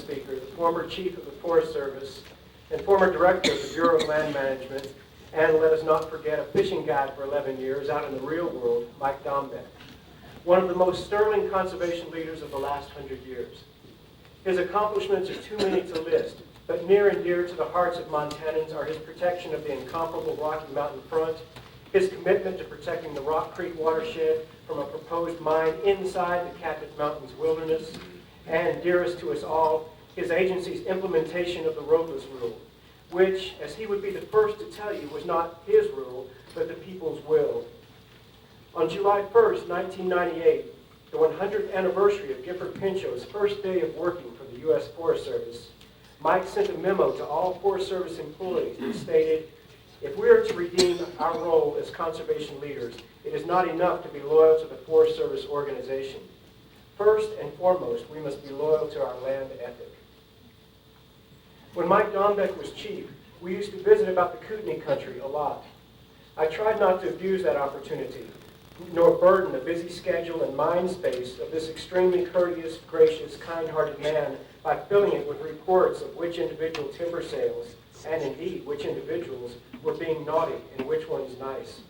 speaker, the former chief of the Forest Service and former director of the Bureau of Land Management, and let us not forget a fishing guide for 11 years out in the real world, Mike Dombeck, one of the most sterling conservation leaders of the last 100 years. His accomplishments are too many to list, but near and dear to the hearts of Montanans are his protection of the incomparable Rocky Mountain front, his commitment to protecting the Rock Creek watershed from a proposed mine inside the Cabot Mountains wilderness, and dearest to us all, his agency's implementation of the roadless rule, which, as he would be the first to tell you, was not his rule, but the people's will. On July 1st, 1998, the 100th anniversary of Gifford Pinchot's first day of working for the U.S. Forest Service, Mike sent a memo to all Forest Service employees that stated, if we are to redeem our role as conservation leaders, it is not enough to be loyal to the Forest Service organization. First and foremost, we must be loyal to our land ethic. When Mike Dombeck was chief, we used to visit about the Kootenai country a lot. I tried not to abuse that opportunity, nor burden the busy schedule and mind space of this extremely courteous, gracious, kind-hearted man by filling it with reports of which individual timber sales, and indeed which individuals, were being naughty and which ones nice,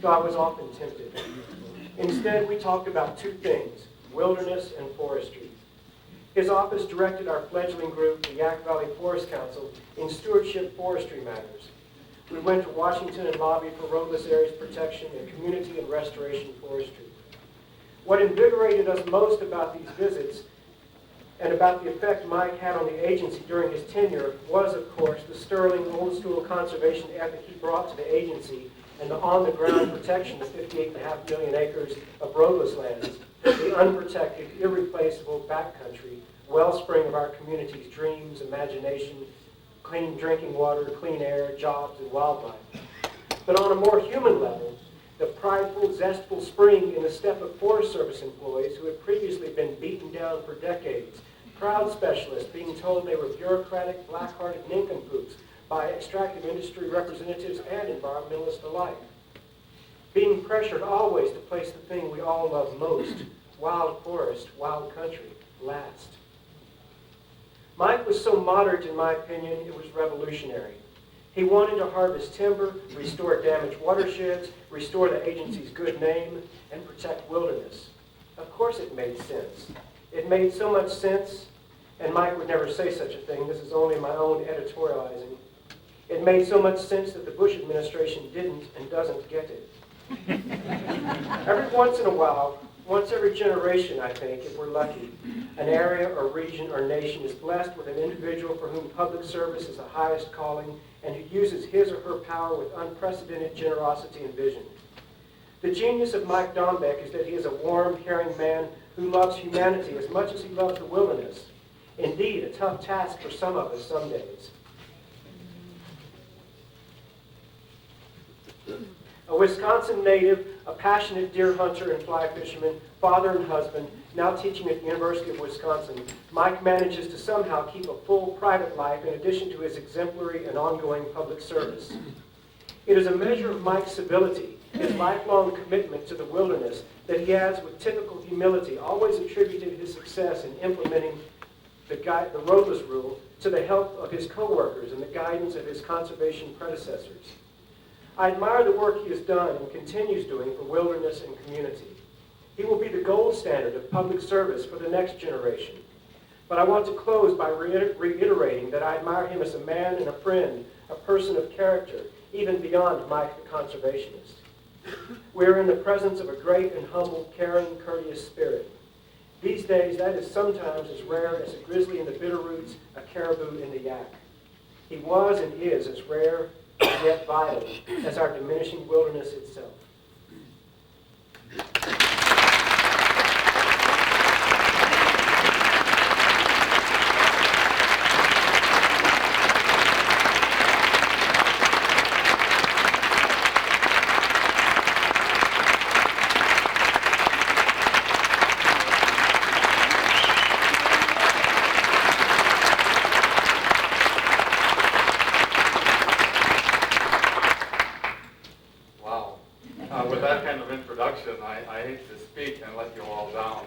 though I was often tempted. Instead, we talked about two things, wilderness and forestry. His office directed our fledgling group, the Yak Valley Forest Council, in stewardship forestry matters. We went to Washington and lobbied for roadless areas protection and community and restoration forestry. What invigorated us most about these visits and about the effect Mike had on the agency during his tenure was, of course, the sterling old-school conservation ethic he brought to the agency and the on-the-ground protection of 58.5 million acres of roadless lands, the unprotected, irreplaceable backcountry, wellspring of our community's dreams, imagination, clean drinking water, clean air, jobs, and wildlife. But on a more human level, the prideful, zestful spring in the step of Forest Service employees who had previously been beaten down for decades, proud specialists being told they were bureaucratic, black-hearted nincompoops by extractive industry representatives and environmentalists alike. Being pressured always to place the thing we all love most, wild forest, wild country, last. Mike was so moderate, in my opinion, it was revolutionary. He wanted to harvest timber, restore damaged watersheds, restore the agency's good name, and protect wilderness. Of course it made sense. It made so much sense, and Mike would never say such a thing, this is only my own editorializing. It made so much sense that the Bush administration didn't and doesn't get it. Every once in a while, once every generation, I think, if we're lucky, an area or region or nation is blessed with an individual for whom public service is the highest calling and who uses his or her power with unprecedented generosity and vision. The genius of Mike Dombeck is that he is a warm, caring man who loves humanity as much as he loves the wilderness. Indeed, a tough task for some of us some days. A Wisconsin native, a passionate deer hunter and fly fisherman, father and husband, now teaching at the University of Wisconsin, Mike manages to somehow keep a full private life in addition to his exemplary and ongoing public service. It is a measure of Mike's civility, his lifelong commitment to the wilderness, that he has, with typical humility, always attributed his success in implementing the roadless rule to the help of his co-workers and the guidance of his conservation predecessors. I admire the work he has done and continues doing for wilderness and community. He will be the gold standard of public service for the next generation. But I want to close by reiterating that I admire him as a man and a friend, a person of character, even beyond Mike the conservationist. We are in the presence of a great and humble, caring, courteous spirit. These days, that is sometimes as rare as a grizzly in the Bitterroots, a caribou in the yak. He was and is as rare and yet vital as our diminishing wilderness itself. With that kind of introduction, I hate to speak and let you all down.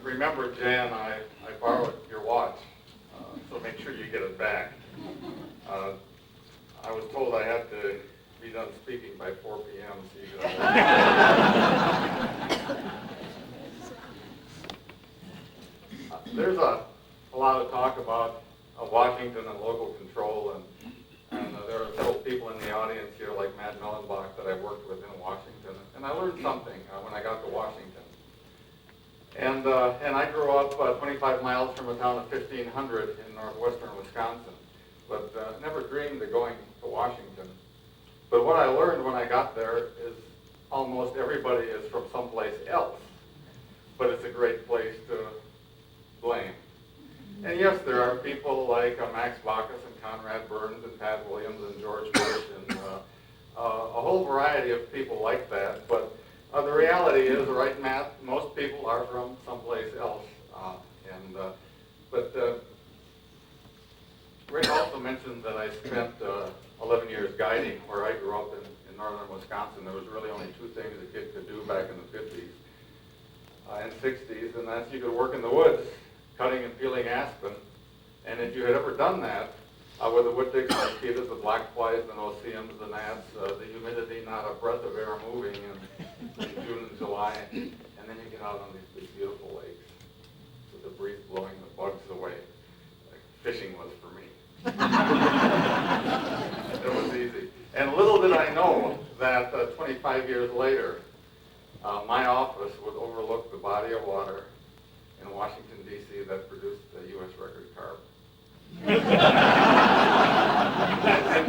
Remember, Jan, I borrowed your watch, so make sure you get it back. I was told I had to be done speaking by 4 p.m. so you could There's a lot of talk about Washington and local control, and there are several people in the audience here, like Matt Mellenbach, that I worked with in Washington, and I learned something when I got to Washington. And I grew up 25 miles from a town of 1,500 in northwestern Wisconsin, but never dreamed of going to Washington. But what I learned when I got there is almost everybody is from someplace else, but it's a great place to blame. And yes, there are people like Max Baucus and Conrad Burns and Pat Williams and George Bush and a whole variety of people like that, but the reality is, right, Matt, most people are from someplace else. Rick also mentioned that I spent 11 years guiding where I grew up in northern Wisconsin. There was really only two things a kid could do back in the 50s and 60s, and that's you could work in the woods, cutting and peeling aspen. And if you had ever done that, with the wood ticks, the mosquitoes, the black flies, the no-see-ums, the gnats, the humidity, not a breath of air moving in June and July, and then you get out on these beautiful lakes with the breeze blowing the bugs away. Fishing was for me. It was easy. And little did I know that 25 years later, my office would overlook the body of water in Washington, D.C. that produced the U.S. record carp. And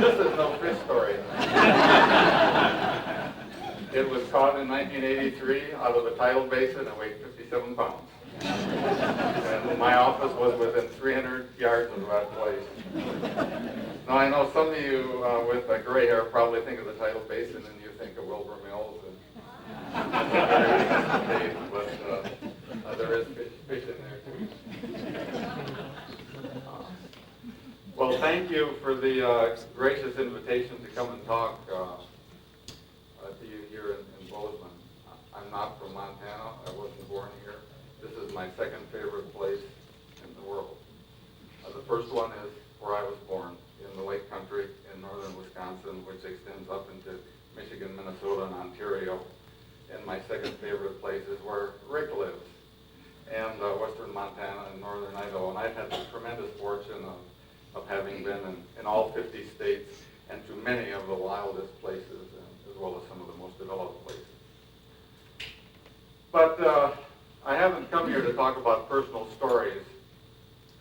this is no fish story. It was caught in 1983 out of the tidal basin and weighed 57 pounds. And my office was within 300 yards of that place. Now I know some of you with gray hair probably think of the tidal basin and you think of Wilbur Mills and but there is fish in there too. Well, thank you for the gracious invitation to come and talk to you here in Bozeman. I'm not from Montana. I wasn't born here. This is my second favorite place in the world. The first one is where I was born, in the Lake Country in northern Wisconsin, which extends up into Michigan, Minnesota, and Ontario. And my second favorite place is where Rick lives, and western Montana and northern Idaho. And I've had the tremendous fortune of having been in all 50 states and to many of the wildest places, as well as some of the most developed places. But I haven't come here to talk about personal stories.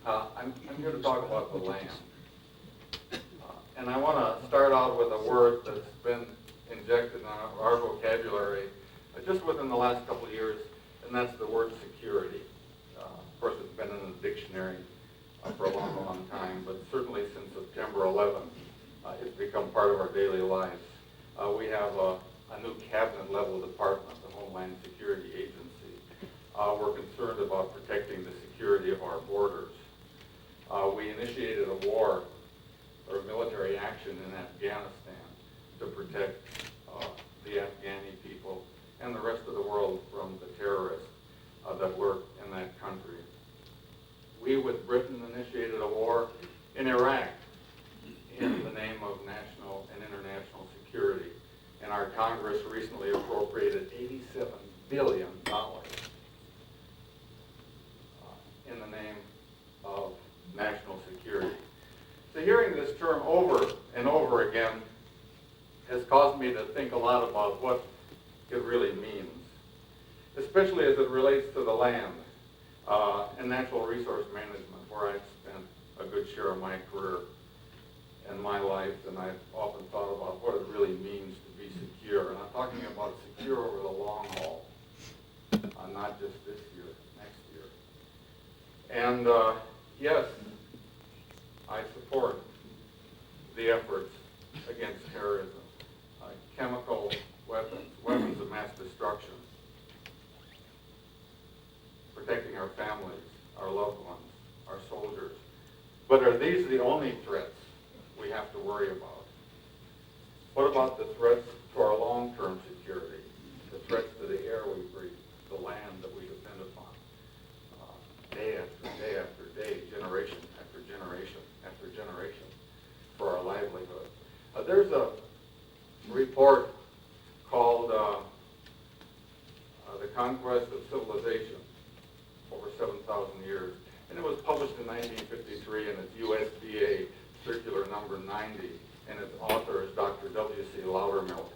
I'm here to talk about the land. And I want to start out with a word that's been injected in our vocabulary just within the last couple of years, and that's the word security. Of course, it's been in the dictionary for a long, long time, but certainly since September 11th, it's become part of our daily lives. We have a new cabinet-level department, the Homeland Security Agency. We're concerned about protecting the security of our borders. We initiated a war or military action in Afghanistan to protect the Afghani people and the rest of the world from the terrorists that were in that country. We, with Britain, initiated a war in Iraq in the name of national and international security. And our Congress recently appropriated $87 billion in the name of national security. So hearing this term over and over again has caused me to think a lot about what it really means, especially as it relates to the land and natural resource management, where I've spent a good share of my career and my life, and I've often thought about what it really means to be secure. And I'm talking about secure over the long haul, not just this year, next year. And yes, I support the efforts against terrorism, chemical weapons, weapons of mass destruction, protecting our families, our loved ones, our soldiers. But are these the only threats we have to worry about? What about the threats to our long-term security, the threats to the air we breathe, the land that we depend upon? Conquest of Civilization over 7,000 years. And it was published in 1953 in its USDA circular number 90, and its author is Dr. W.C. Loudermilk.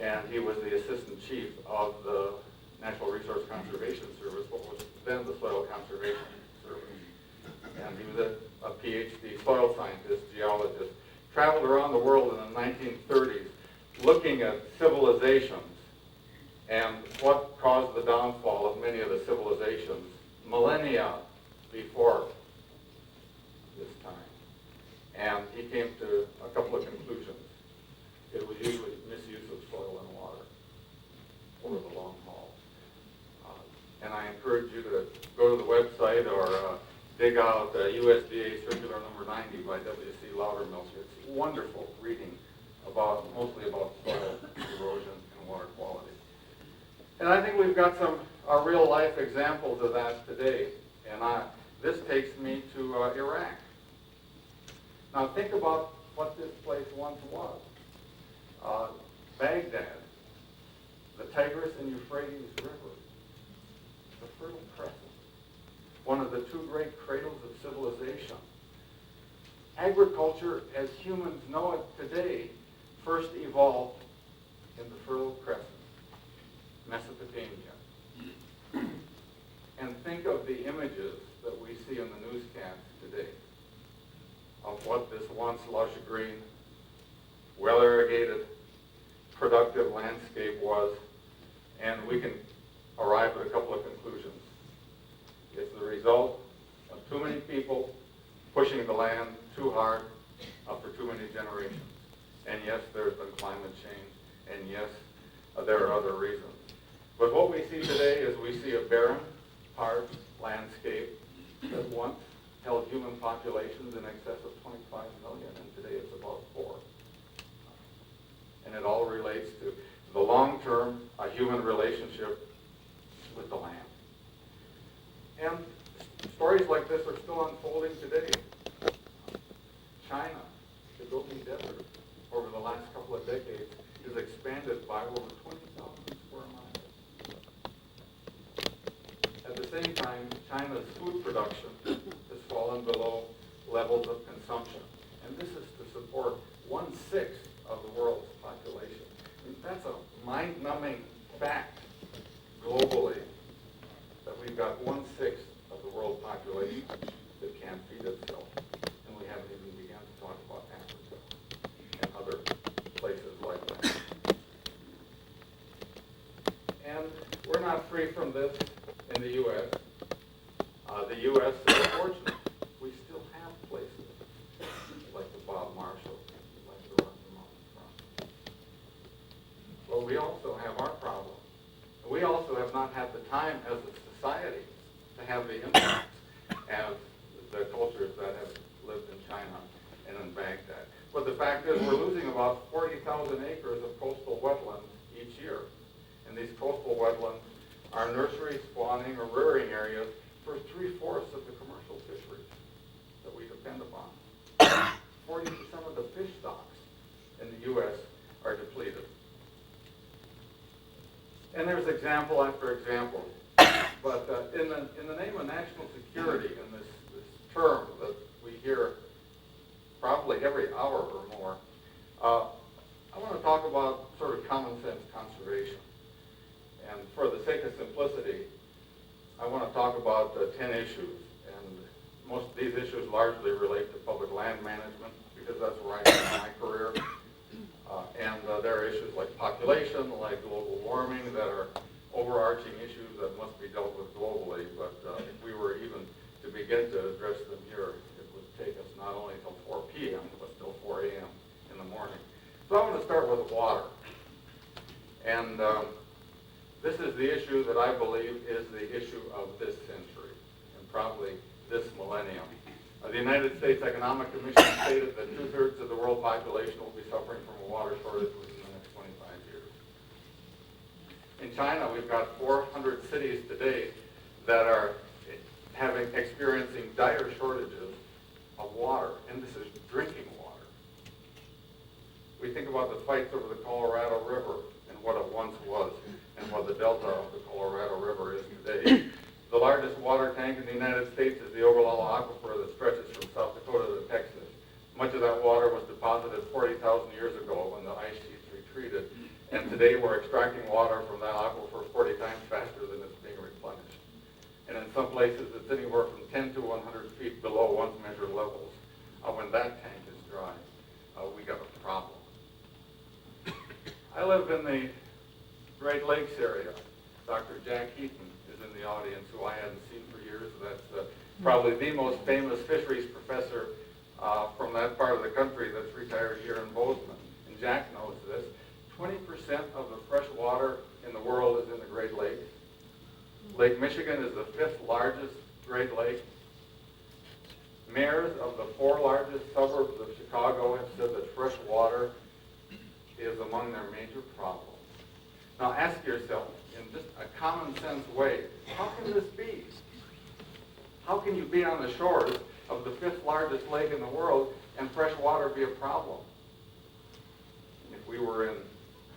And he was the assistant chief of the Natural Resource Conservation Service, what was then the Soil Conservation Service. And he was a PhD soil scientist, geologist, traveled around the world in the 1930s looking at civilizations and what caused the downfall of many of the civilizations millennia before this time. And he came to a couple of conclusions. It was usually misuse of soil and water over the long haul. And I encourage you to go to the website or dig out USDA Circular Number 90 by W.C. Loudermilk. It's wonderful reading mostly about soil erosion and water quality. And I think we've got some real life examples of that today. And this takes me to Iraq. Now think about what this place once was. Baghdad, the Tigris and Euphrates rivers, the Fertile Crescent, one of the two great cradles of civilization. Agriculture, as humans know it today, first evolved in the Fertile Crescent, Mesopotamia. And think of the images that we see in the newscasts today of what this once lush green, well-irrigated, productive landscape was, and we can arrive at a couple of conclusions. It's the result of too many people pushing the land too hard for too many generations. And yes, there's been climate change, and yes, there are other reasons. But what we see today is we see a barren, hard landscape that once held human populations in excess of 25 million, and today it's about 4. And it all relates to the long-term human relationship with the land. And stories like this are still unfolding today. China, the Gobi Desert, over the last couple of decades, has expanded by over 20,000 square miles. At the same time, China's food production has fallen below levels of consumption. And this is to support 1/6 of the world's population. I mean, that's a mind-numbing fact globally, that we've got 1/6 of the world population that can't feed itself. And we haven't even begun to talk about Africa and other places like that. And we're not free from this in the U.S. The U.S. is fortunate. We still have places like the Bob Marshall, like the Rocky Mountain Front. But we also have our problems. We also have not had the time as a society to have the impacts as the cultures that have lived in China and in Baghdad. But the fact is, we're losing about 40,000 acres of coastal wetlands each year. And these coastal wetlands are nursery, spawning, or rearing areas for 3/4 of the commercial fisheries that we depend upon. 40% of the fish stocks in the U.S. are depleted. And there's example after example. But in the name of national security, in this term that we hear probably every hour or more, I want to talk about sort of common sense conservation. And for the sake of simplicity, I want to talk about 10 issues. And most of these issues largely relate to public land management, because that's where I had my career. And there are issues like population, like global warming, that are overarching issues that must be dealt with globally. But if we were even to begin to address them here, it would take us not only till 4 p.m., but till 4 a.m. in the morning. So I'm going to start with water. And this is the issue that I believe is the issue of this century, and probably this millennium. The United States Economic Commission stated that 2/3 of the world population will be suffering from a water shortage within the next 25 years. In China, we've got 400 cities today that are experiencing dire shortages of water, and this is drinking water. We think about the fights over the Colorado River and what it once was, and what the delta of the Colorado And today we're extracting water from that aquifer 40 times faster than it's being replenished. And in some places it's anywhere from 10 to 100 feet below once measured levels. When that tank is dry, we got a problem. I live in the Great Lakes area. Dr. Jack Heaton is in the audience, who I hadn't seen for years. That's probably the most famous fisheries professor from that part of the country that's retired here in Bozeman. And Jack knows this. 20% of the fresh water in the world is in the Great Lakes. Lake Michigan is the 5th largest Great Lake. Mayors of the 4 largest suburbs of Chicago have said that fresh water is among their major problems. Now ask yourself, in just a common sense way, how can this be? How can you be on the shores of the 5th largest lake in the world and fresh water be a problem? If we were in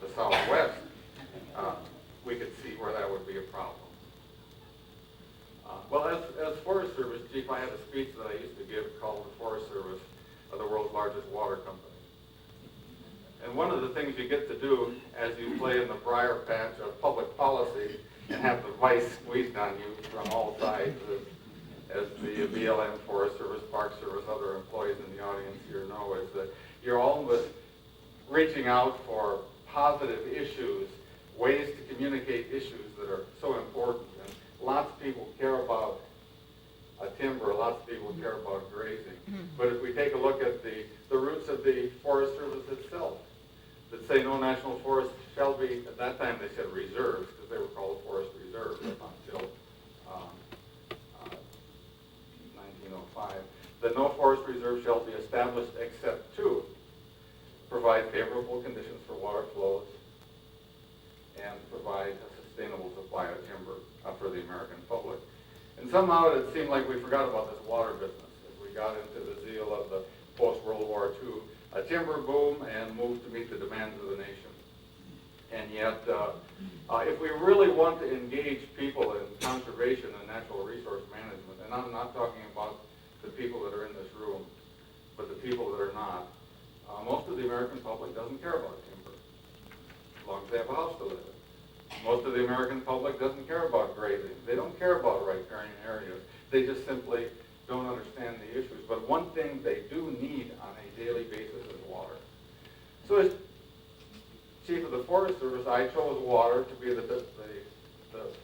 the Southwest, we could see where that would be a problem. Well, as Forest Service Chief, I had a speech that I used to give called the Forest Service, the world's largest water company. And one of the things you get to do as you play in the briar patch of public policy and have the vice squeezed on you from all sides, as the BLM, Forest Service, Park Service, other employees in the audience here know, is that you're always reaching out for positive issues, ways to communicate issues that are so important. And lots of people care about timber, lots of people care about grazing. But if we take a look at the roots of the Forest Service itself, that say no national forest shall be, at that time they said reserves, because they were called forest reserves up until 1905, that no forest reserve shall be established except to provide favorable conditions for water flows and provide a sustainable supply of timber for the American public. And somehow it seemed like we forgot about this water business as we got into the zeal of the post-World War II timber boom and moved to meet the demands of the nation. And yet, if we really want to engage people in conservation and natural resource management, and I'm not talking about the people that are in this room, but the people that are not, most of the American public doesn't care about timber, as long as they have a house to live in. Most of the American public doesn't care about grazing. They don't care about riparian areas. They just simply don't understand the issues. But one thing they do need on a daily basis is water. So as Chief of the Forest Service, I chose water to be the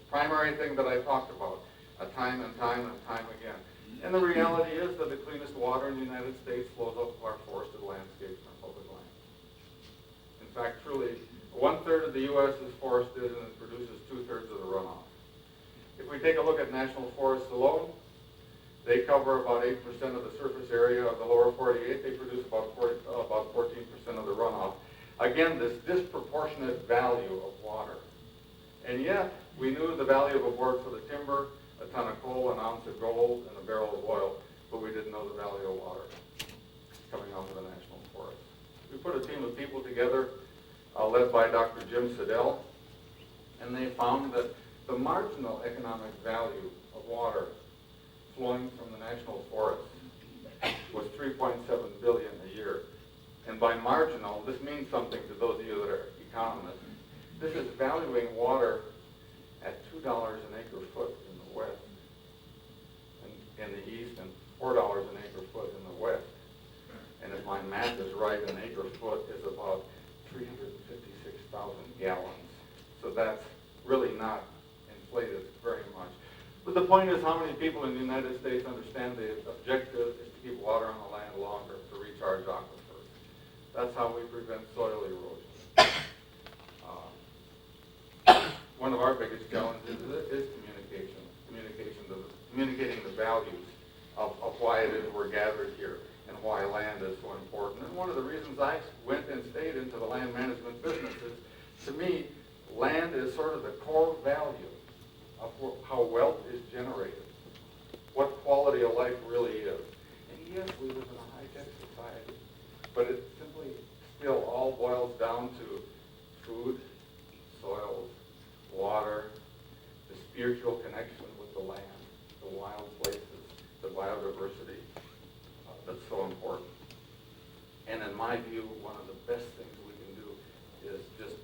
primary thing that I talked about time and time again. And the reality is that the cleanest water in the United States flows up our forested landscapes and our public lands. In fact, truly, 1/3 of the U.S. is forested and it produces 2/3 of the runoff. If we take a look at national forests alone, they cover about 8% of the surface area of the lower 48. They produce about 14% of the runoff. Again, this disproportionate value of water. And yet, we knew the value of a board for the timber, a ton of coal, an ounce of gold, and a barrel of oil, but we didn't know the value of water coming out of the national forest. We put a team of people together, led by Dr. Jim Siddell, and they found that the marginal economic value of water flowing from the national forest was $3.7 billion a year. And by marginal, this means something to those of you that are economists. This is valuing water at $2 an acre foot in the west, and in the east, and $4 an acre foot in the west. And if my math is right, an acre foot is about 356,000 gallons. So that's really not inflated very much. But the point is, how many people in the United States understand the objective is to keep water on the land longer, to recharge aquifers. That's how we prevent soil erosion. One of our biggest challenges is communicating the values of why it is we're gathered here and why land is so important. And one of the reasons I went and stayed into the land management business is, to me, land is sort of the core value of how wealth is generated, what quality of life really is. And yes, we live in a high-tech society, but it simply still all boils down to food, soils, water, the spiritual connection with the land, the wild places, the biodiversity that's so important. And in my view, one of the best things we can do is just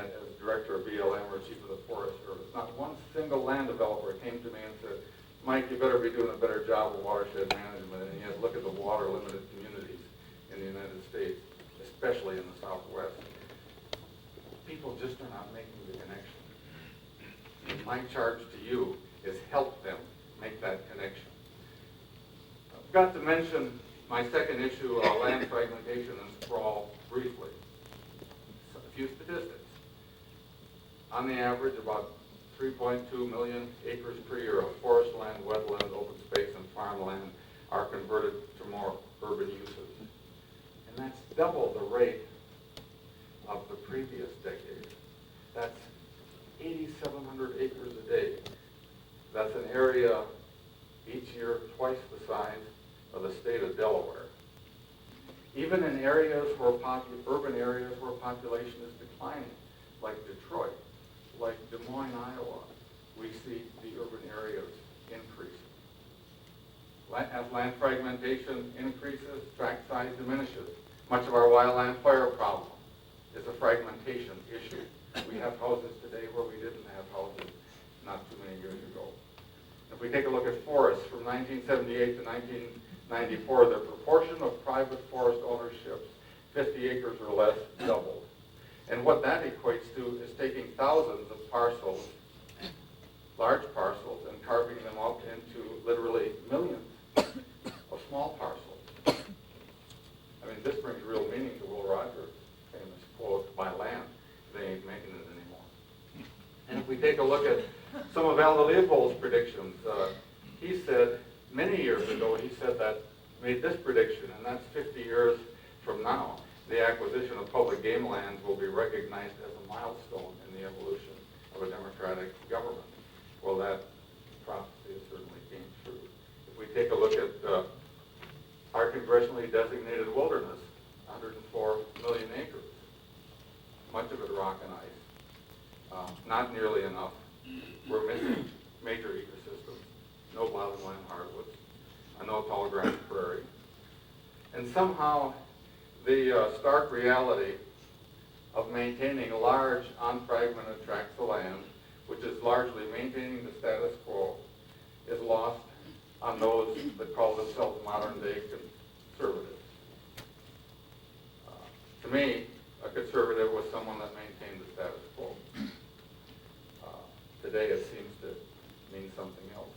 as director of BLM or chief of the Forest Service. Not one single land developer came to me and said, Mike, you better be doing a better job of watershed management, and yet look at the water-limited communities in the United States, especially in the Southwest. People just are not making the connection. And my charge to you is help them make that connection. I've got to mention my second issue, land fragmentation and sprawl, briefly. So a few statistics. On the average, about 3.2 million acres per year of forest land, wetland, open space, and farmland are converted to more urban uses. And that's double the rate of the previous decade. That's 8,700 acres a day. That's an area each year twice the size of the state of Delaware. Even in areas where urban areas where population is declining, like Detroit, like Des Moines, Iowa, we see the urban areas increasing. As land fragmentation increases, tract size diminishes. Much of our wildland fire problem is a fragmentation issue. We have houses today where we didn't have houses not too many years ago. If we take a look at forests from 1978 to 1994, the proportion of private forest ownerships, 50 acres or less, doubled. And what that equates to is taking thousands of parcels, large parcels, and carving them up into literally millions of small parcels. I mean, this brings real meaning to Will Rogers' famous quote, "By land, they ain't making it anymore." And if we take a look at some of Aldo Leopold's predictions, he said, many years ago, he said that, made this prediction, and that's 50 years from now, the acquisition of public game lands will be recognized as a milestone in the evolution of a democratic government. Well, that prophecy has certainly came true. If we take a look at our congressionally designated wilderness, 104 million acres, much of it rock and ice, not nearly enough. We're missing major ecosystems, no bottomland hardwoods, no tall grass prairie. And somehow the stark reality of maintaining large unfragmented tracts of land, which is largely maintaining the status quo, is lost on those that call themselves modern-day conservatives. To me, a conservative was someone that maintained the status quo. Today it seems to mean something else.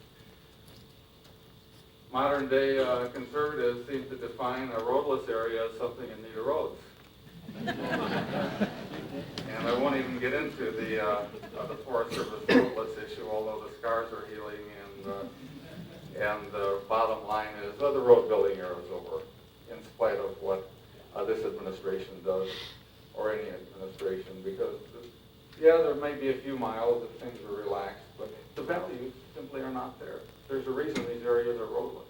Modern-day conservatives seem to define a roadless area as something in need of roads. And I won't even get into the Forest Service roadless issue, although the scars are healing, and the bottom line is the road building era is over, in spite of what this administration does, or any administration, because there may be a few miles if things are relaxed, but the values simply are not there. There's a reason these areas are roadless.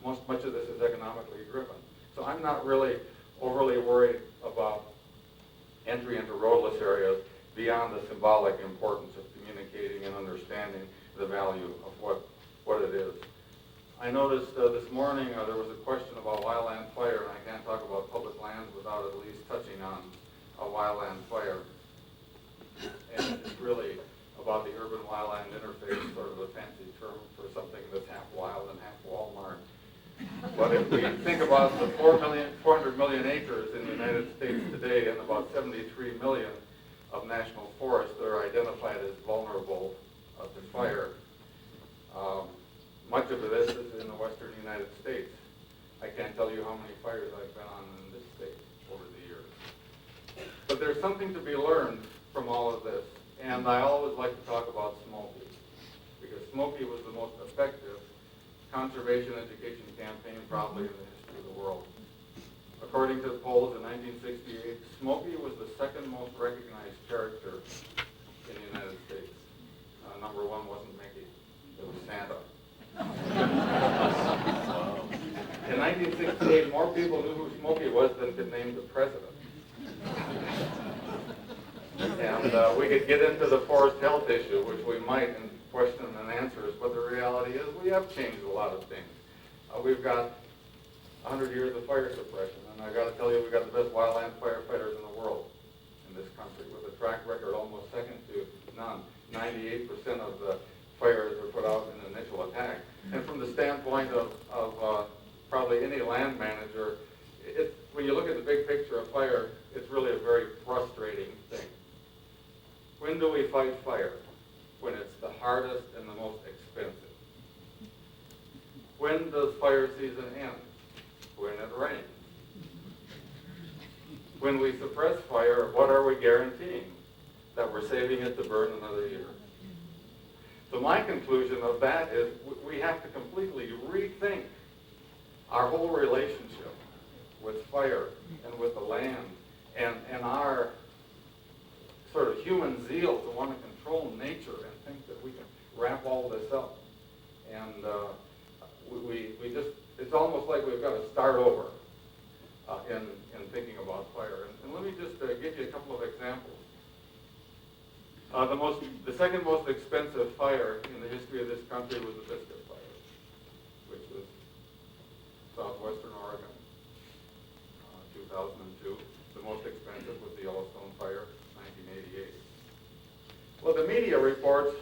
Much of this is economically driven. So I'm not really overly worried about entry into roadless areas beyond the symbolic importance of communicating and understanding the value of what it is. I noticed this morning there was a question about wildland fire, and I can't talk about public lands without at least touching on a wildland fire. And it's really about the urban-wildland interface, sort of a fancy term for something that's half wild and half Walmart. But if we think about the 400 million acres in the United States today and about 73 million of national forests that are identified as vulnerable to fire, much of this is in the western United States. I can't tell you how many fires I've been on in this state over the years. But there's something to be learned from all of this, and I always like to talk about Smokey, because Smokey was the most effective conservation education campaign probably in the history of the world. According to the polls in 1968, Smokey was the second most recognized character in the United States. Number one wasn't Mickey, it was Santa. In 1968, more people knew who Smokey was than could name the president. And we could get into the forest health issue, which we might in question and answers, but the reality is we have changed a lot of things. We've got 100 years of fire suppression, and I got to tell you, we've got the best wildland firefighters in the world in in this country with a track record almost second to none. 98% of the fires are put out in initial attack. And from the standpoint of probably any land manager, when you look at the big picture of fire, it's really a very frustrating thing. When do we fight fire? When it's the hardest and the most expensive. When does fire season end? When it rains. When we suppress fire, what are we guaranteeing? That we're saving it to burn another year. So my conclusion of that is we have to completely rethink our whole relationship with fire and with the land and our sort of human zeal to want to control nature and think that we can wrap all this up. And we just, it's almost like we've got to start over in thinking about fire. And let me just give you a couple of examples. The second most expensive fire in the history of this country was the Biscuit Fire, which was southwestern Oregon, 2002. The most expensive was the Yellowstone Fire, 1988. Well, the media reports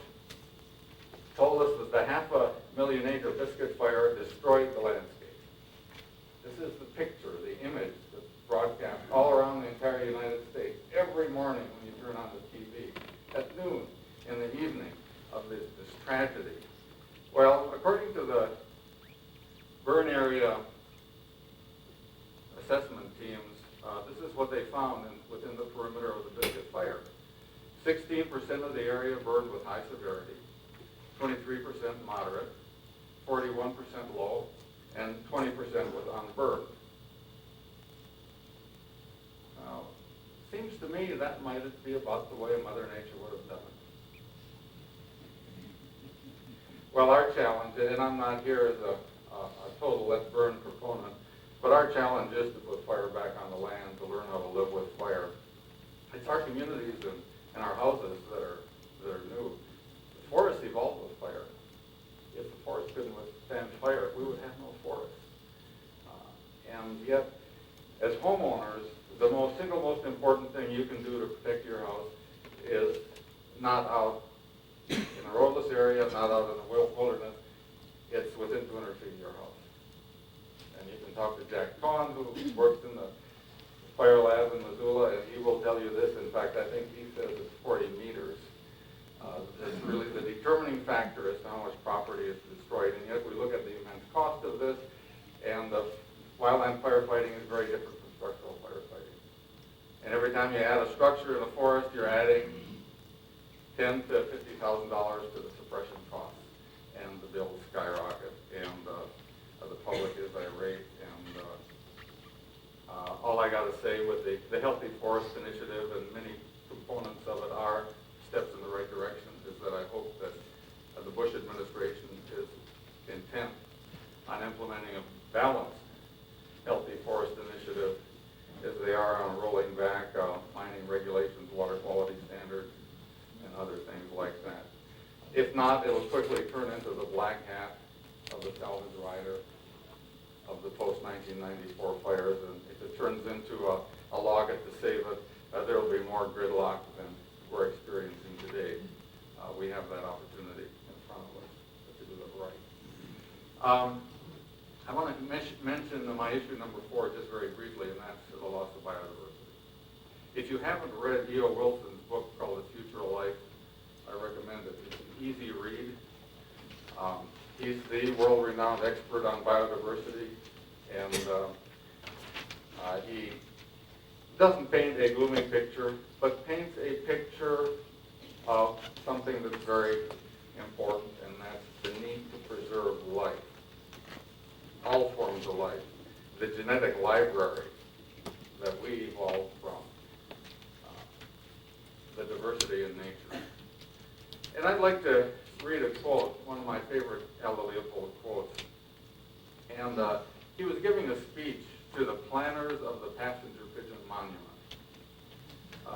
told us that the 500,000 acre Biscuit Fire destroyed the landscape. This is the picture, the image that's broadcast all around the entire United States every morning when you turn on the TV, at noon, in the evening, of this tragedy. Well, according to the burn area assessment teams, this is what they found within the perimeter of the Biscuit Fire. 16% of the area burned with high severity, 23% moderate, 41% low, and 20% was unburned. Now, seems to me that might be about the way Mother Nature would have done it. Well, our challenge, and I'm not here as a total let's burn proponent, but our challenge is to put fire back on the land, to learn how to live with fire. It's our communities and our houses that are new. The forest evolved with fire. If the forest couldn't withstand fire, we would have no forest. And yet, as homeowners, the single most important thing you can do to protect your house is not out in a roadless area, not out in the wilderness. It's within 200 feet of your house. And you can talk to Jack Cohen, who works in the fire lab in Missoula, and he will tell you this. In fact, I think he says it's 40 meters. That's really the determining factor as to how much property is destroyed. And yet we look at the immense cost of this, and the wildland firefighting is very different from structural firefighting. And every time you add a structure in a forest, you're adding $10,000 to $50,000 to the suppression costs, and the bills skyrocket, and the public is irate. And all I got to say with the Healthy Forest Initiative, and many components of it are steps in the right direction, is that I hope that the Bush administration is intent on implementing a balanced Healthy Forest Initiative as they are on rolling back mining regulations, water quality standards, and other things like that. If not, it'll quickly turn into the black hat of the salvage rider of the post-1994 fires, and if it turns into a log it to save it, there will be more gridlock than we're experiencing today. We have that opportunity in front of us to do it right. I want to mention my issue number 4 just very briefly, and that's the loss of biodiversity. If you haven't read E.O. Wilson's book called The Future of Life, I recommend it. It's an easy read. He's the world-renowned expert on biodiversity, and he doesn't paint a gloomy picture, but paints a picture of something that's very important, and that's the need to preserve life, all forms of life, the genetic library that we evolved from, the diversity in nature. And I'd like to read a quote, one of my favorite Aldo Leopold quotes. And he was giving a speech to the planners of the Passenger Pigeon Monument.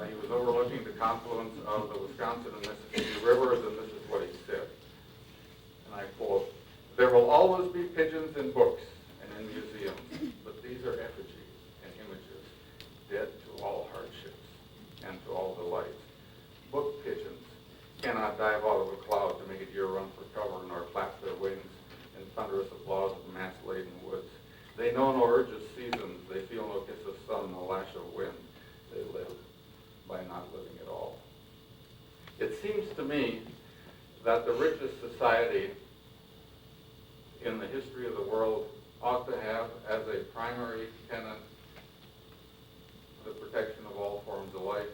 He was overlooking the confluence of the Wisconsin and Mississippi rivers, and this is what he said. And I quote, "There will always be pigeons in books and in museums, but these are effigies and images, dead to all hardships and to lights. Book pigeons cannot dive out of a cloud to make a deer run for cover nor flap their wings in thunderous applause of mass-laden woods. They know no urge of seasons, they feel no kiss of sun, no lash of wind. They live by not living at all. It seems to me that the richest society in the history of the world ought to have as a primary tenet the protection of all forms of life,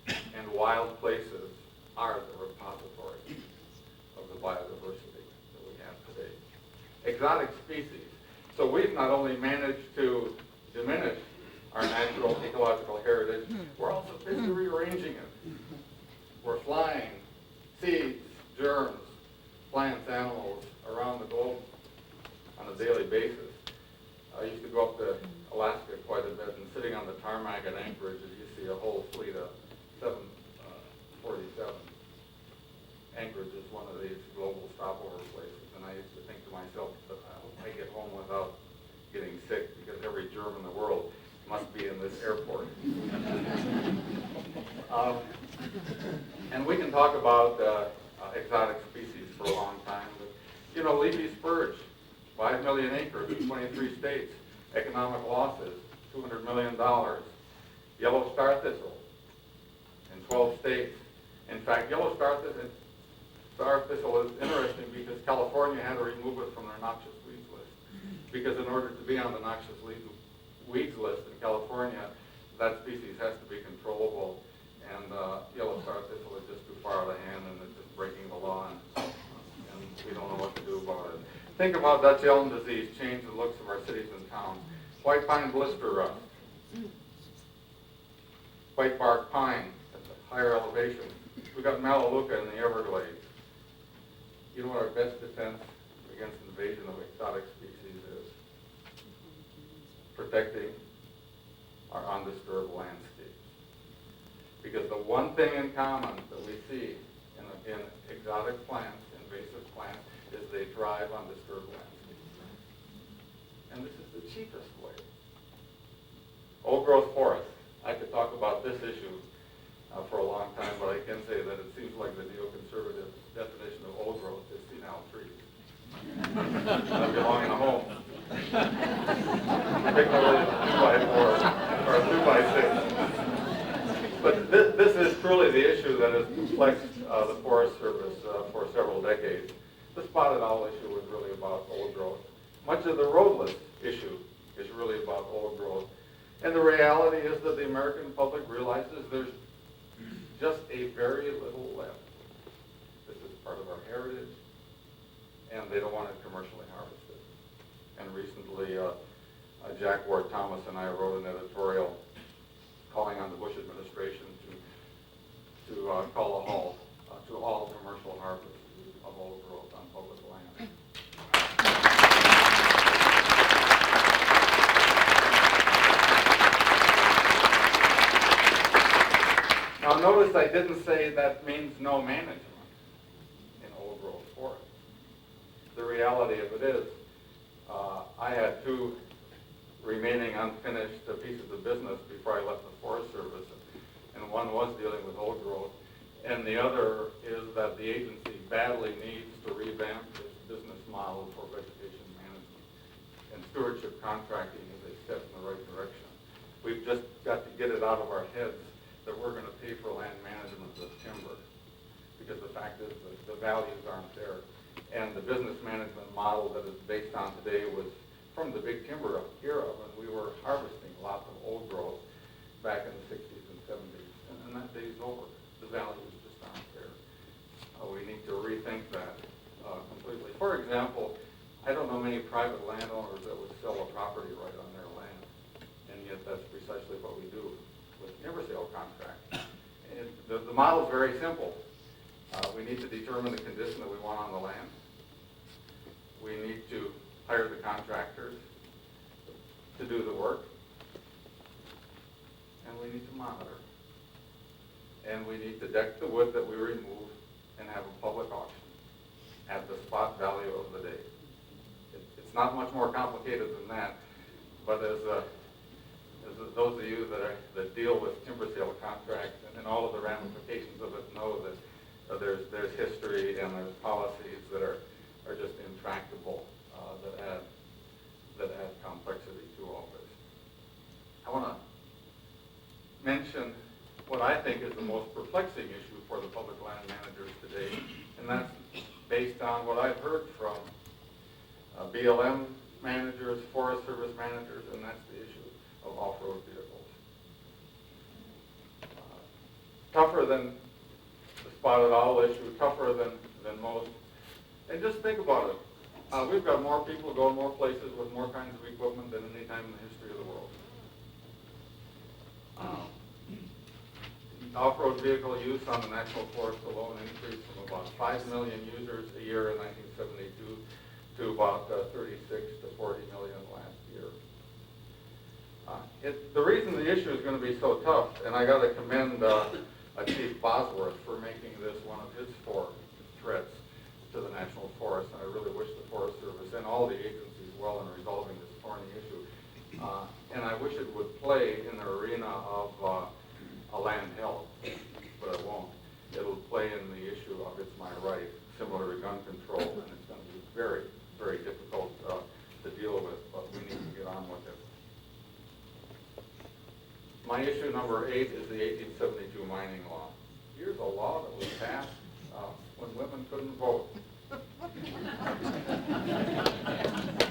and wild places are the repository of the biodiversity that we have today. Exotic species. So we've not only managed to diminish our natural ecological heritage, we're also busy rearranging it. We're flying seeds, germs, plants, animals around the globe on a daily basis. I used to go up to Alaska quite a bit, and sitting on the tarmac at Anchorage, you see a whole fleet of 747. Anchorage is one of these global stopover places, and I used to think to myself that I hope I get home without getting sick, because every germ in the world must be in this airport. And we can talk about exotic species for a long time, but you know, leafy spurge, 5 million acres in 23 states, economic losses, $200 million. Yellow star thistle in 12 states. In fact, yellow star thistle is interesting because California had to remove it from their noxious weeds list. Because in order to be on the noxious weeds list in California, that species has to be controllable. And yellow star thistle is just too far out of hand, and it's just breaking the law, and we don't know what to do about it. Think about Dutch elm disease change the looks of our cities and towns. White pine blister rust. White bark pine at the higher elevation. We've got Melaleuca in the Everglades. You know what our best defense against invasion of exotic species is? Protecting our undisturbed landscapes. Because the one thing in common that we see in exotic plants, invasive plants, is they thrive on disturbed landscapes. And this is the cheapest way. Old growth forests. I could talk about this issue for a long time, but I can say that it seems like the neoconservative definition of old growth is senile trees that belong in a home. Particularly a 2x4 or a 2x6. But this is truly the issue that has perplexed the Forest Service for several decades. The spotted owl issue was really about old growth. Much of the roadless issue is really about old growth. And the reality is that the American public realizes there's just a very little left. This is part of our heritage, and they don't want it commercially harvested. And recently, Jack Ward Thomas and I wrote an editorial calling on the Bush administration to call a halt to all commercial harvest of old growth on public land. Now notice I didn't say that means no management in old growth forests. The reality of it is, I had 2 remaining unfinished pieces of business before I left the Forest Service, and one was dealing with old growth, and the other is that the agency badly needs to revamp its business model for vegetation management, and stewardship contracting is a step in the right direction. We've just got to get it out of our heads that we're going to pay for land management of timber, because the fact is that the values aren't there. And the business management model that is based on today was from the big timber era when we were harvesting lots of old growth back in the 60s and 70s. And that day's over. The values just aren't there. We need to rethink that completely. For example, I don't know many private landowners that would sell a property right on their land, and yet that's precisely what we do with timber sale contracts. And the model is very simple. We need to determine the condition that we want on the land. We need to hire the contractors to do the work. And we need to monitor. And we need to deck the wood that we remove and have a public auction at the spot value of the day. It's not much more complicated than that, but as those of you that deal with timber sale contracts and all of the ramifications of it know that there's history and there's policies that are just intractable, that add complexity to all this. I want to mention what I think is the most perplexing issue for the public land managers today, and that's based on what I've heard from BLM managers, Forest Service managers, and that's the issue of off-road vehicles. Tougher than the spotted owl issue, tougher than most. And just think about it. We've got more people going more places with more kinds of equipment than any time in the history of the world. Off-road vehicle use on the National Forest alone increased from about 5 million users a year in 1972 to about 36 to 40 million last year. The reason the issue is going to be so tough, and I got to commend Chief Bosworth for making this one of his 4 threats to the National Forest, and I really wish the Forest Service and all the agencies well in resolving this thorny issue. And I wish it would play in the arena of a land held, but it won't. It'll play in the issue of it's my right, similar to gun control, and it's going to be very, very difficult to deal with, but we need to get on with it. My issue number 8 is the 1872 mining law. Here's a law that was passed when women couldn't vote.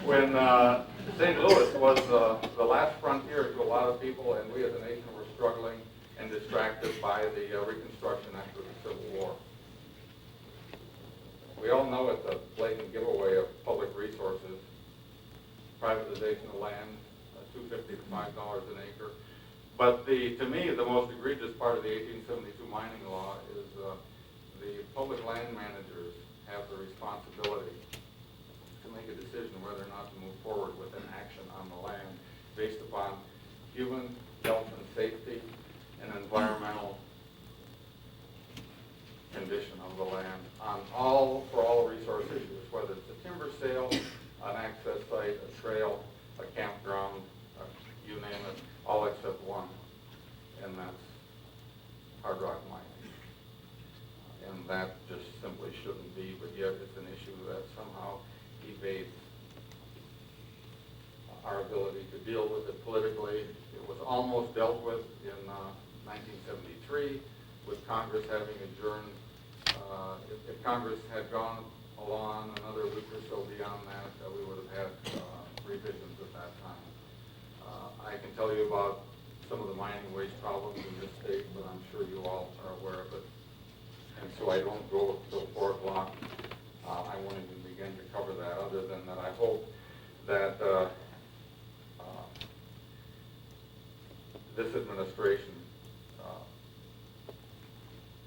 When St. Louis was the last frontier to a lot of people, and we as a nation were struggling and distracted by the Reconstruction after the Civil War. We all know it's a blatant giveaway of public resources, privatization of land, $2.50 to $5 an acre. But to me, the most egregious part of the 1872 mining law is the public land managers have the responsibility to make a decision whether or not to move forward with an action on the land based upon human health and safety and environmental condition of the land for all resource issues, whether it's a timber sale, an access site, a trail, a campground, you name it, all except one, and that's hard rock mining. And that just simply shouldn't be, but yet it's an issue that somehow evades our ability to deal with it politically. It was almost dealt with in 1973 with Congress having adjourned. If Congress had gone along another week or so beyond that, we would have had revisions at that time. I can tell you about some of the mining waste problems in this state, but I'm sure you all are aware of it. And so I don't go till 4 o'clock. I won't even begin to cover that, other than that I hope that this administration,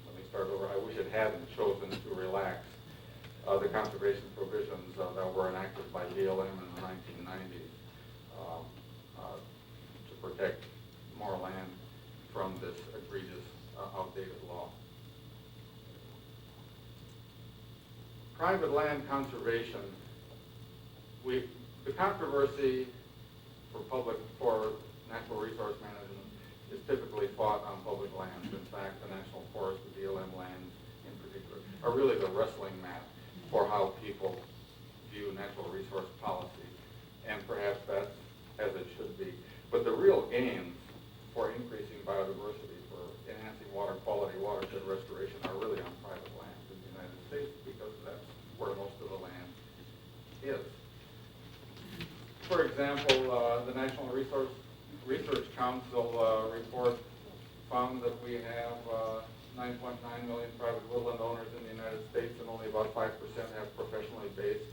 let me start over, I wish it hadn't chosen to relax the conservation provisions that were enacted by BLM in the 1990s to protect more land from this egregious, outdated law. Private land conservation, the controversy for natural resource management is typically fought on public lands. In fact, the National Forest, the BLM lands in particular, are really the wrestling mat for how people view natural resource policy, and perhaps that's as it should be. But the real gains for increasing biodiversity, for enhancing water quality, watershed restoration, are really on private lands in the United States, because that's where most of the land is. For example, the National Research Council report found that we have 9.9 million private woodland owners in the United States, and only about 5% have professionally based,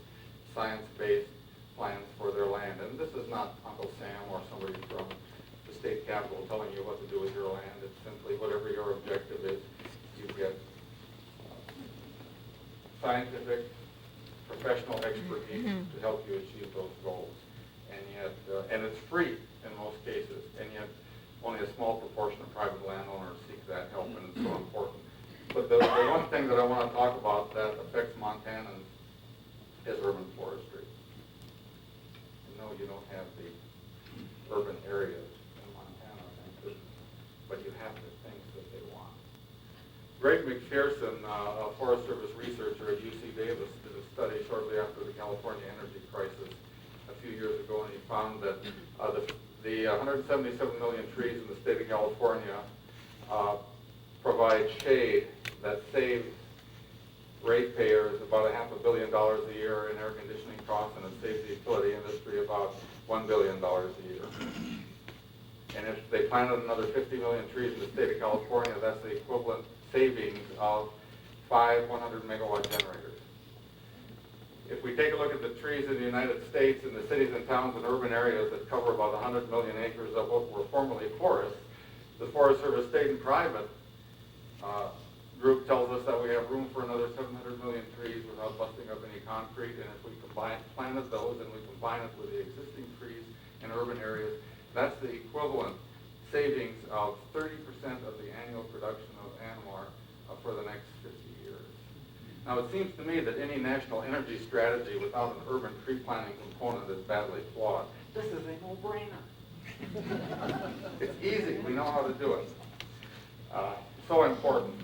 science-based plans for their land. And this is not Uncle Sam or somebody from the state capitol telling you what to do with your land. It's simply whatever your objective is, you get scientific, professional expertise to help you achieve those goals. And yet, and it's free in most cases, and yet only a small proportion of private landowners seek that help, and it's so important. But the one thing that I want to talk about that affects Montanans is urban forestry. No, you don't have the urban areas in Montana. but you have the things that they want. Greg McPherson, a Forest Service researcher at UC Davis, did a study shortly after the California energy crisis a few years ago, and he found that the 177 million trees in the state of California provide shade that saves ratepayers about $500 million a year in air conditioning costs, and it saves the utility industry about $1 billion a year. And if they planted another 50 million trees in the state of California, that's the equivalent savings of 5 100-megawatt generators. If we take a look at the trees in the United States, in the cities and towns and urban areas that cover about 100 million acres of what were formerly forests, the Forest Service state and private group tells us that we have room for another 700 million trees without busting up any concrete, and if we planted those and we combine it with the existing trees in urban areas, that's the equivalent savings of 30% of the annual production of ANWR for the next 50 years. Now, it seems to me that any national energy strategy without an urban tree planting component is badly flawed. This is a no-brainer. It's easy. We know how to do it. So important.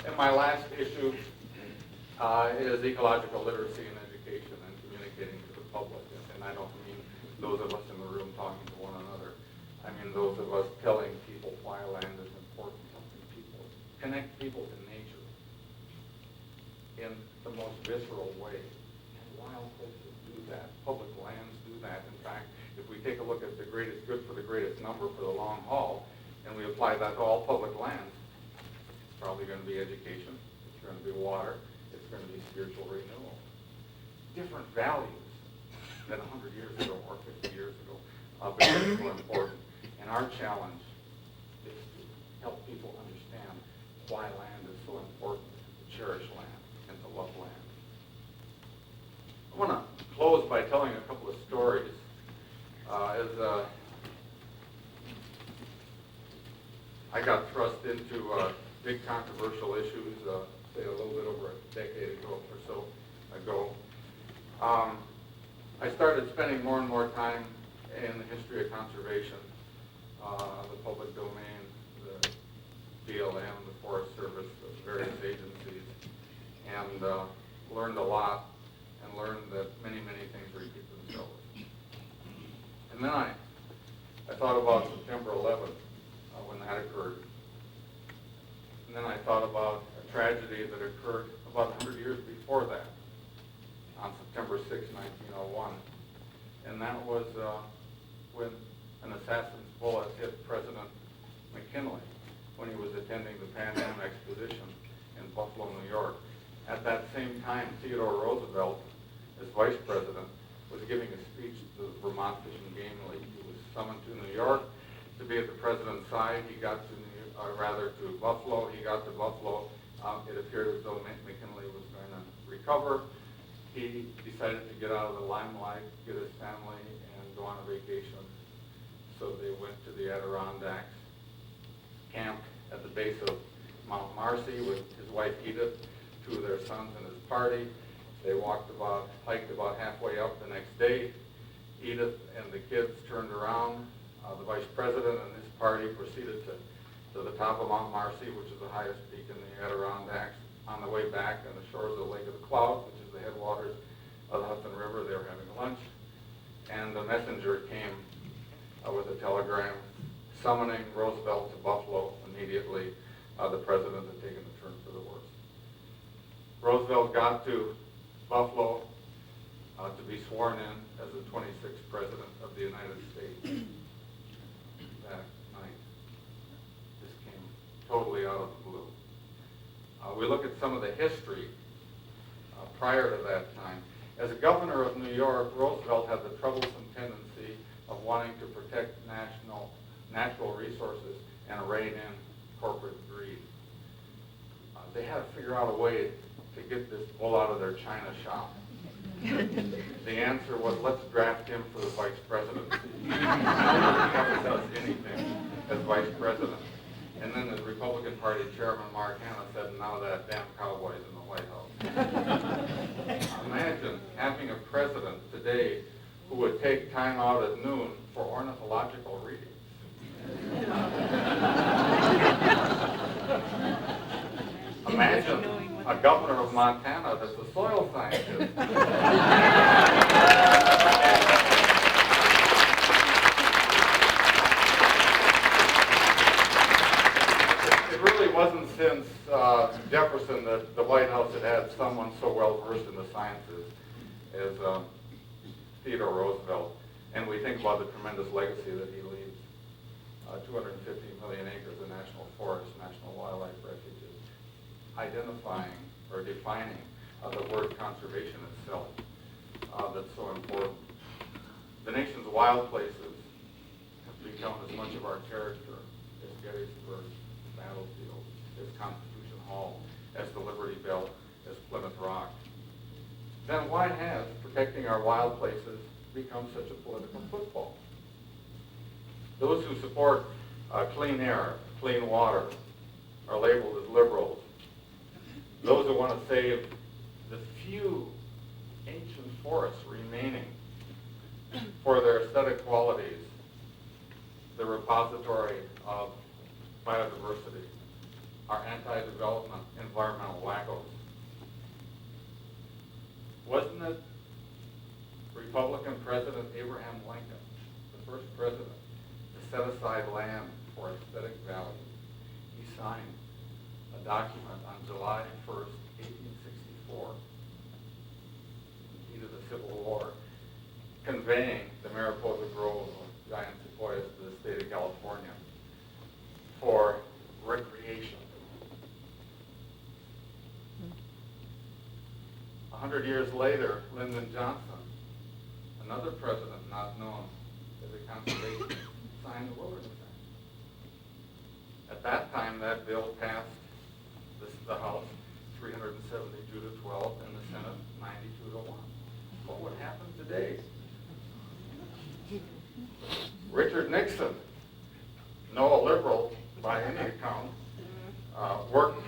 And my last issue is ecological literacy and education and communicating to the public. And I don't mean those of us in the room talking to one another. I mean those of us telling people why land is important, helping people, connect people to nature in the most visceral way. And wild places do that. Public lands do that. In fact, if we take a look at the greatest good for the greatest number for the long haul, and we apply that to all public lands, it's probably going to be education, it's going to be water, it's going to be spiritual renewal. Different values than 100 years ago or 50 years ago, but it's so important. And our challenge is to help people understand why land is so important, to cherish land and to love land. I want to close by telling a couple of stories. I got thrust into big controversial issues, say a little bit over a decade ago or so ago. I started spending more and more time in the history of conservation, the public domain, the BLM, the Forest Service, the various agencies, and learned a lot and learned that many, many things repeat themselves. And then I thought about September 11th, when that occurred. And then I thought about a tragedy that occurred about 100 years before that, on September 6, 1901. And that was when an assassin's bullet hit President McKinley when he was attending the Pan Am Exposition in Buffalo, New York. At that same time, Theodore Roosevelt, as vice president, was giving a speech to the Vermont Fish and Game League. He was summoned to New York to be at the president's side. He got to Buffalo. He got to Buffalo. It appeared as though McKinley was going to recover. He decided to get out of the limelight, get his family, and go on a vacation. So they went to the Adirondacks, camped at the base of Mount Marcy with his wife Edith, two of their sons and his party. They hiked about halfway up the next day. Edith and the kids turned around. The vice president and his party proceeded to the top of Mount Marcy, which is the highest peak in the Adirondacks. On the way back on the shores of the Lake of the Clouds, which is the headwaters of the Hudson River, they were having lunch. And the messenger came with a telegram summoning Roosevelt to Buffalo immediately. The president had taken a turn for the worse. Roosevelt got to Buffalo to be sworn in as the 26th president of the United States. That night, this came totally out of the blue. We look at some of the history prior to that time. As a governor of New York, Roosevelt had the troublesome tendency of wanting to protect natural resources and rein in corporate greed. They had to figure out a way to get this bull out of their china shop. The answer was, let's draft him for the vice presidency. He never does anything as vice president. And then the Republican Party chairman, Mark Hanna, said, now that damn cowboy's in the White House. Imagine having a president today who would take time out at noon for ornithological readings. Imagine a governor of Montana that's a soil scientist. It really wasn't since Jefferson that the White House had someone so well versed in the sciences as Theodore Roosevelt. And we think about the tremendous legacy that he leaves. 250 million acres of national forests, national wildlife refuges, identifying or defining the word conservation itself. That's so important. The nation's wild places have become as much of our character as Gettysburg Battlefield, as Constitution Hall, as the Liberty Bell, as Plymouth Rock. Then why has protecting our wild places become such a political football? Those who support clean air, clean water, are labeled as liberals. Those who want to save the few ancient forests remaining for their aesthetic qualities, the repository of biodiversity, are anti-development environmental wackos. Wasn't it Republican President Abraham Lincoln, the first president to set aside land for aesthetic value? He signed a document on July 1st, 1864, in the heat of the Civil War, conveying the Mariposa Grove of giant sequoias to the state of California for recreation. 100 years later, Lyndon Johnson, another president not known as a conservationist, signed the Wilderness Act. At that time, that bill passed the House 372 to 12 and the Senate 92 to 1. What would happen today? Richard Nixon, no liberal by any account, worked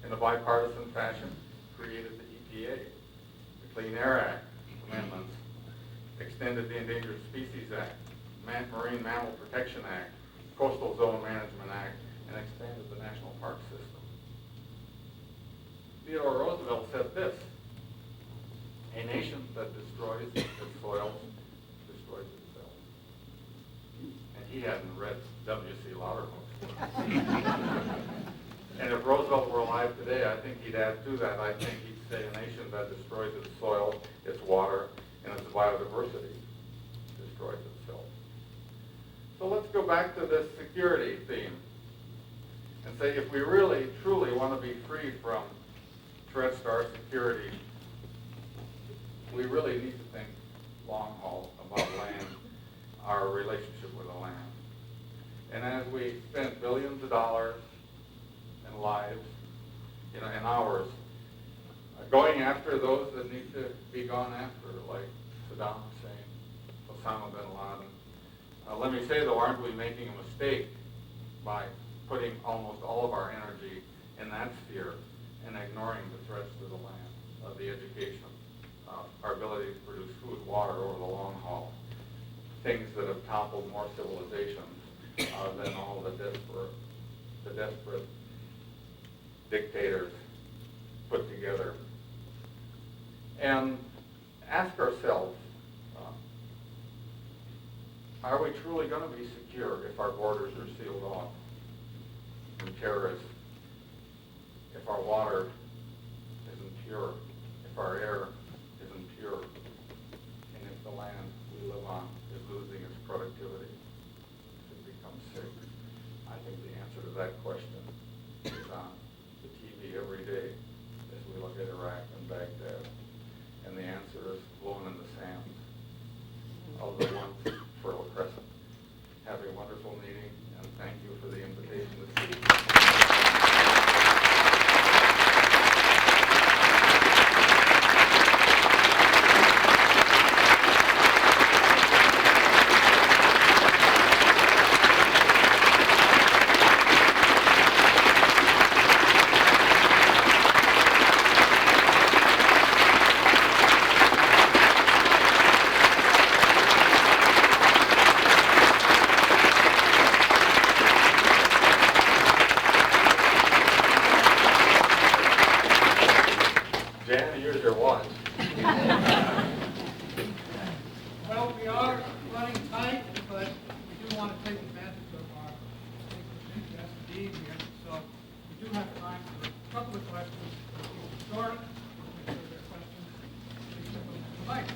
in a bipartisan fashion, created the EPA, the Clean Air Act amendments, extended the Endangered Species Act, Marine Mammal Protection Act, Coastal Zone Management Act, and expanded the National Park System. Theodore Roosevelt said this: a nation that destroys its soils destroys itself. And he hadn't read W.C. Loudermilk's. And if Roosevelt were alive today, I think he'd add to that. I think he'd say a nation that destroys its soil, its water, and its biodiversity destroys itself. So let's go back to this security theme and say if we really, truly want to be free from threats to our security, we really need to think long haul about land, our relationship with the land. And as we spend billions of dollars and lives, and hours, going after those that need to be gone after, like Saddam Hussein, Osama bin Laden. Let me say though, aren't we making a mistake by putting almost all of our energy in that sphere and ignoring the threats to the land, the education, our ability to produce food, water over the long haul, things that have toppled more civilizations than all the desperate dictators put together. And ask ourselves, are we truly going to be secure if our borders are sealed off from terrorists, if our water isn't pure, if our air isn't pure, and if the land we live on is losing its productivity, if it becomes sick? I think the answer to that question is on the TV every day as we look at Iraq and Baghdad. And the answer is blown in the sand of the once Fertile Crescent. Have a wonderful meeting, and thank you for the invitation to speak. Danny, here's your watch. Well, we are running tight, but we do want to take advantage of our interest indeed here. So we do have time for a couple of questions. We'll start. Make sure there are questions. Please step up to the mic.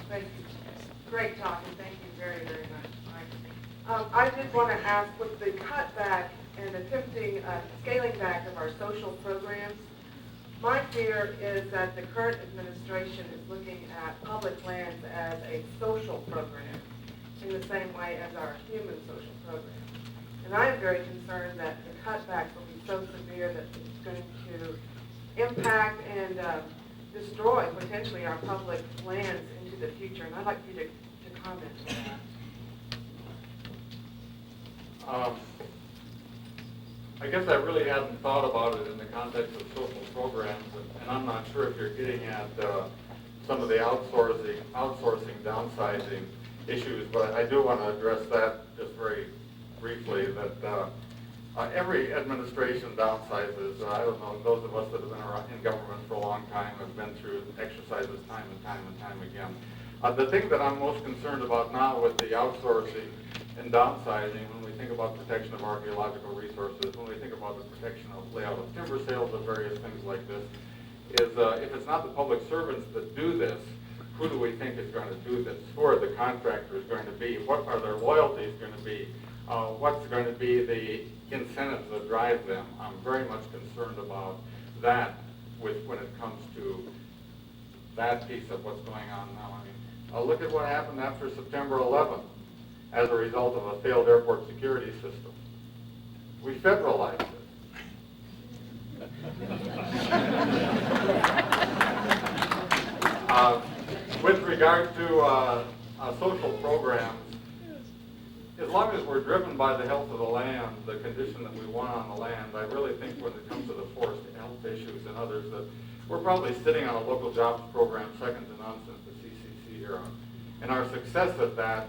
Thank you. Great talk, and thank you very, very much, Mike. I did want to ask, with the cutback and attempting scaling back of our social programs, my fear is that the current administration is looking at public lands as a social program in the same way as our human social program. And I am very concerned that the cutbacks will be so severe that it's going to impact and destroy potentially our public lands into the future. And I'd like you to comment on that. I guess I really hadn't thought about it in the context of social programs, and I'm not sure if you're getting at some of the outsourcing, downsizing issues, but I do want to address that just very briefly, that every administration downsizes. I don't know, those of us that have been around in government for a long time have been through exercises time and time and time again. The thing that I'm most concerned about now with the outsourcing and downsizing, when we think about protection of archaeological resources, when we think about the protection of layout of timber sales, of various things like this, is if it's not the public servants that do this, who do we think is going to do this? Who are the contractors going to be? What are their loyalties going to be? What's going to be the incentives that drive them? I'm very much concerned about that when it comes to that piece of what's going on now. I mean, look at what happened after September 11th as a result of a failed airport security system. We federalized it. With regard to social programs, as long as we're driven by the health of the land, the condition that we want on the land, I really think when it comes to the forest health issues and others, that we're probably sitting on a local jobs program second to none since the CCC era. And our success at that,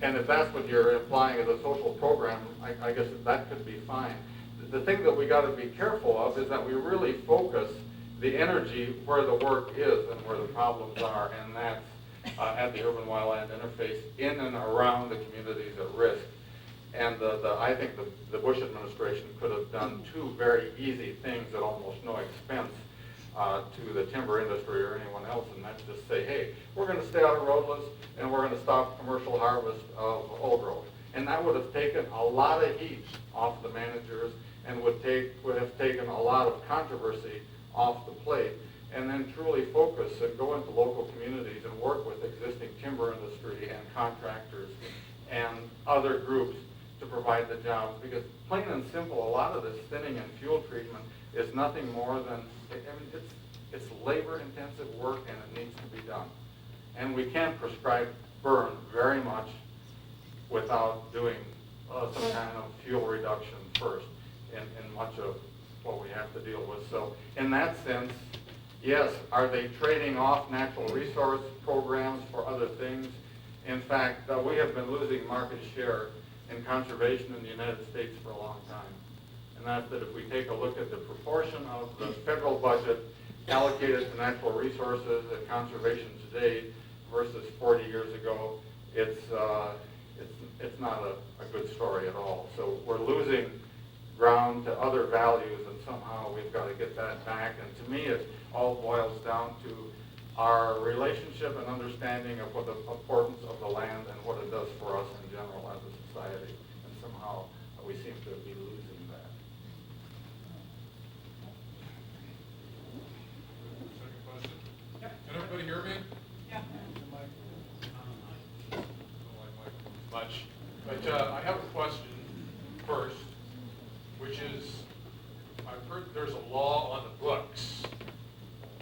and if that's what you're implying as a social program, I guess that could be fine. The thing that we got to be careful of is that we really focus the energy where the work is and where the problems are, and that's at the urban wildland interface in and around the communities at risk. And I think the Bush administration could have done two very easy things at almost no expense to the timber industry or anyone else, and that's just say, hey, we're going to stay out of roadless and we're going to stop commercial harvest of old growth. And that would have taken a lot of heat off the managers and would have taken a lot of controversy off the plate, and then truly focus and go into local communities and work with existing timber industry and contractors and other groups to provide the jobs. Because plain and simple, a lot of this thinning and fuel treatment is nothing more than, I mean, it's labor-intensive work and it needs to be done. And we can't prescribe burn very much without doing some kind of fuel reduction first in much of what we have to deal with. So in that sense, yes, are they trading off natural resource programs for other things? In fact, we have been losing market share in conservation in the United States for a long time. And that's that if we take a look at the proportion of the federal budget allocated to natural resources and conservation today versus 40 years ago, it's not a good story at all. So we're losing ground to other values, and somehow we've got to get that back. And to me, it all boils down to our relationship and understanding of what the importance of the land and what it does for us in general as a society. And somehow we seem to be losing that. Second question? Yep. Can everybody hear me? Yeah. I don't like Mike much. But I have a question first, which is, I've heard there's a law on the books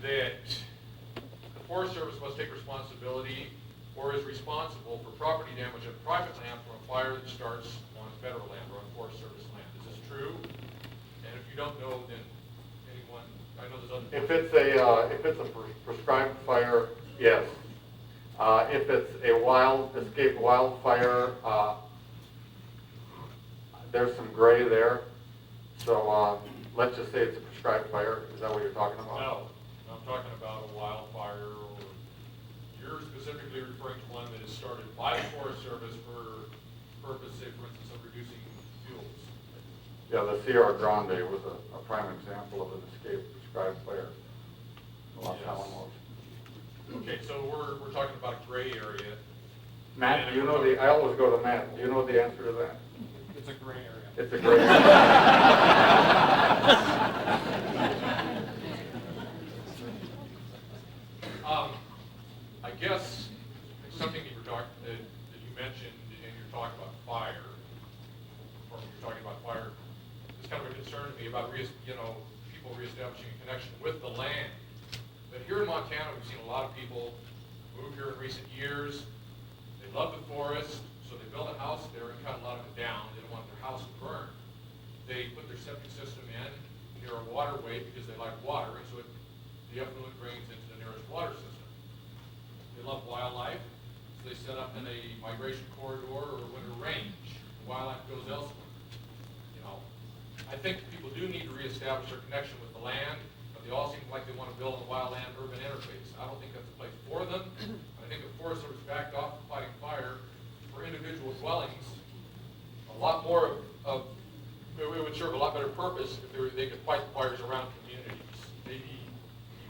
that the Forest Service must take responsibility or is responsible for property damage on private land from a fire that starts on federal land or on Forest Service land. Is this true? And if you don't know, then anyone, I know there's other. If it's a prescribed fire, yes. If it's a escaped wildfire, there's some gray there. So let's just say it's a prescribed fire. Is that what you're talking about? No, I'm talking about a wildfire, or you're specifically referring to one that is started by the Forest Service for purpose, say, for instance, of reducing fuels. Yeah, the Sierra Grande was a prime example of an escaped prescribed fire. Los Yes. Alamos. Okay, so we're talking about a gray area. Matt, do you know I always go to Matt. Do you know the answer to that? It's a gray area. It's a great. I guess something that that you mentioned in your talk about fire, or when you're talking about fire, is kind of a concern to me about people reestablishing a connection with the land. But here in Montana, we've seen a lot of people move here in recent years. They love the forest, so they build a house there and cut a lot of it down. They don't want their house to burn. They put their septic system in near a waterway because they like water, and so the effluent drains into the nearest water system. They love wildlife, so they set up in a migration corridor or a winter range. Wildlife goes elsewhere. I think people do need to reestablish their connection with the land, but they all seem like they want to build a wildland-urban interface. I don't think that's a place for them. I think the Forest Service backed off from fighting fire for individual dwellings. A lot more it would serve a lot better purpose if they could fight fires around communities. Maybe you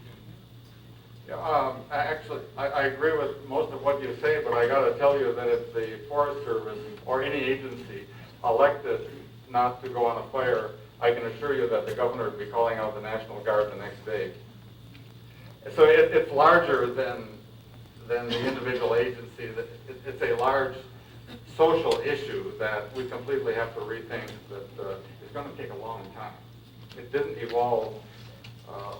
can. Yeah, actually, I agree with most of what you say, but I got to tell you that if the Forest Service or any agency elected not to go on a fire, I can assure you that the governor would be calling out the National Guard the next day. So it's larger than the individual agency. It's a large social issue that we completely have to rethink, that is going to take a long time. It didn't evolve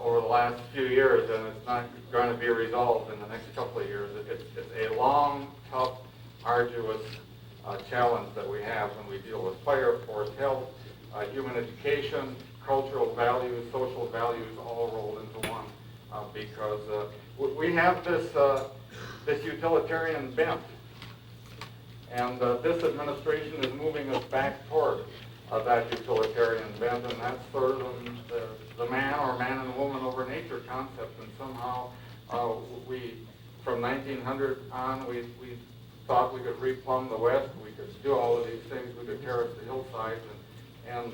over the last few years, and it's not going to be resolved in the next couple of years. It's a long, tough, arduous challenge that we have when we deal with fire, forest health, human education, cultural values, social values, all rolled into one, because we have this utilitarian bent. And this administration is moving us back toward that utilitarian bent, and that's sort of the man or man and woman over nature concept. And somehow from 1900 on, we thought we could replumb the West, we could do all of these things, we could terrace the hillsides, and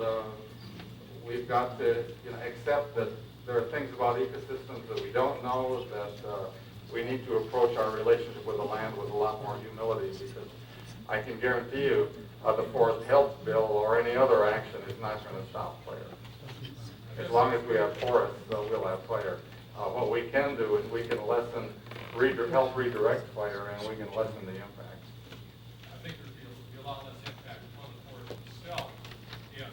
we've got to accept that there are things about ecosystems that we don't know, that we need to approach our relationship with the land with a lot more humility, because I can guarantee you the Forest Health Bill or any other action is not going to stop fire. As long as we have forests, we'll have fire. What we can do is we can help redirect fire, and we can lessen the impact. I think there'd be a lot less impact on the forest itself if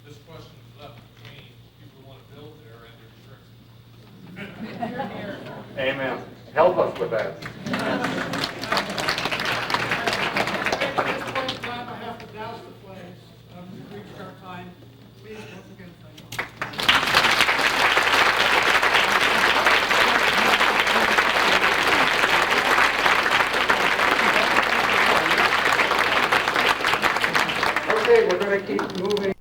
this question is left between people who want to build there and their insurance. Amen. Help us with that. At this point in time, I have to douse the flames. We've reached our time. Please, once again, thank you. Okay, we're going to keep moving.